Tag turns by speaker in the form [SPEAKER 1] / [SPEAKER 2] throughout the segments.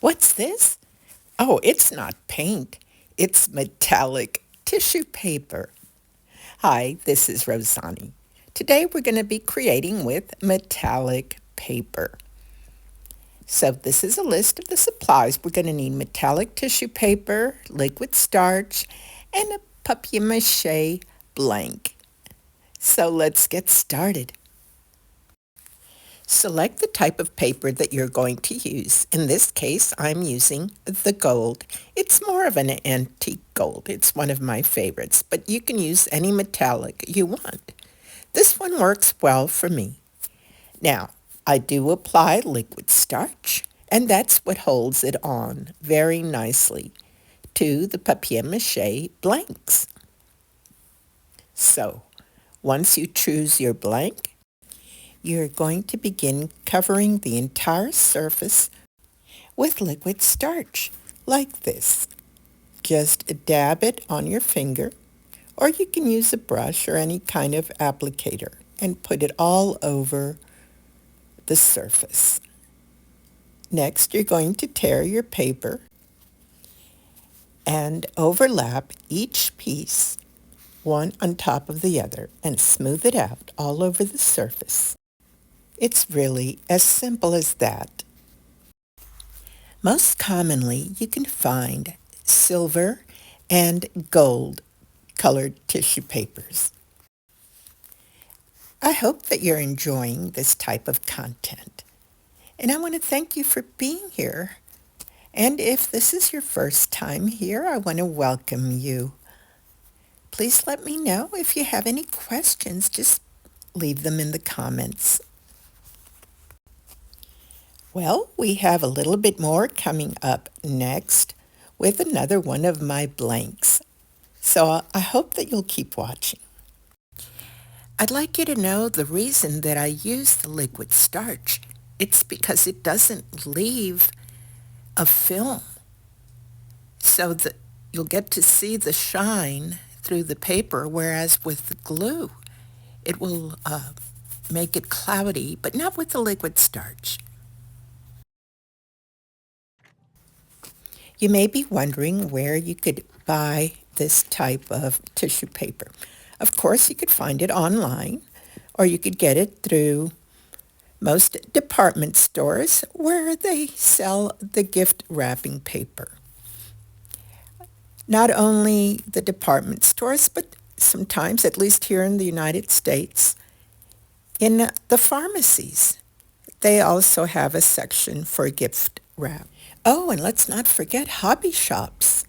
[SPEAKER 1] What's this? Oh, it's not paint. It's metallic tissue paper. Hi, this is Rozani. Today we're going to be creating with metallic paper. So this is a list of the supplies. We're going to need metallic tissue paper, liquid starch, and a papier mâché blank. So let's get started. Select the type of paper that you're going to use. In this case, I'm using the gold. It's more of an antique gold. It's one of my favorites, but you can use any metallic you want. This one works well for me. Now, I do apply liquid starch, and that's what holds it on very nicely to the papier mâché blanks. So, once you choose your blank, you're going to begin covering the entire surface with liquid starch, like this. Just dab it on your finger, or you can use a brush or any kind of applicator and put it all over the surface. Next, you're going to tear your paper and overlap each piece, one on top of the other, and smooth it out all over the surface. It's really as simple as that. Most commonly, you can find silver and gold colored tissue papers. I hope that you're enjoying this type of content. And I want to thank you for being here. And if this is your first time here, I want to welcome you. Please let me know if you have any questions. Just leave them in the comments. Well, we have a little bit more coming up next with another one of my blanks. So I hope that you'll keep watching. I'd like you to know the reason that I use the liquid starch. It's because it doesn't leave a film, so that you'll get to see the shine through the paper, whereas with the glue, it will make it cloudy, but not with the liquid starch. You may be wondering where you could buy this type of tissue paper. Of course, you could find it online, or you could get it through most department stores where they sell the gift wrapping paper. Not only the department stores, but sometimes, at least here in the United States, in the pharmacies. They also have a section for gift wrap. Oh, and let's not forget hobby shops.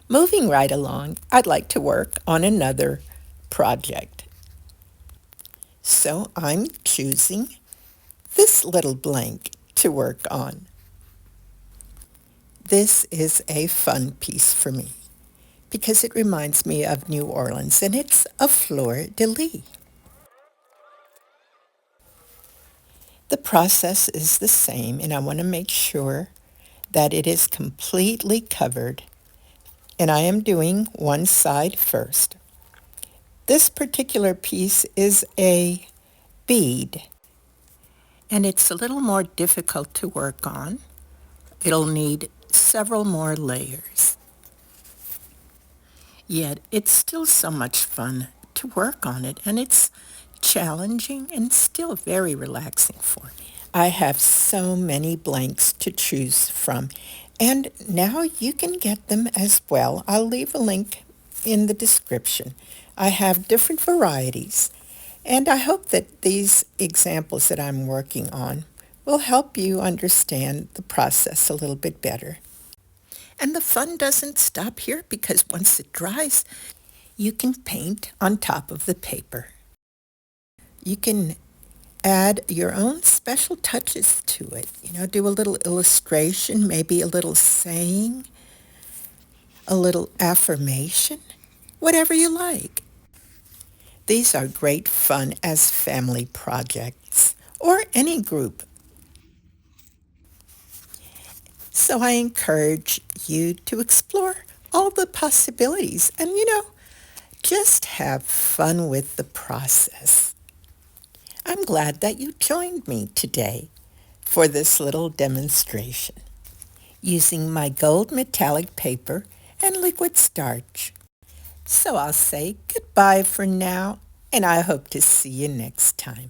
[SPEAKER 1] Moving right along, I'd like to work on another project. So I'm choosing this little blank to work on. This is a fun piece for me because it reminds me of New Orleans, and it's a Fleur de Lis. The process is the same, and I want to make sure that it is completely covered, and I am doing one side first. This particular piece is a bead, and it's a little more difficult to work on. It'll need several more layers. Yet it's still so much fun to work on it, and it's challenging and still very relaxing for me. I have so many blanks to choose from, and now you can get them as well. I'll leave a link in the description. I have different varieties, and I hope that these examples that I'm working on will help you understand the process a little bit better. And the fun doesn't stop here, because once it dries, you can paint on top of the paper. You can add your own special touches to it. Do a little illustration, maybe a little saying, a little affirmation, whatever you like. These are great fun as family projects or any group. So I encourage you to explore all the possibilities and, just have fun with the process. I'm glad that you joined me today for this little demonstration using my gold metallic paper and liquid starch. So I'll say goodbye for now, and I hope to see you next time.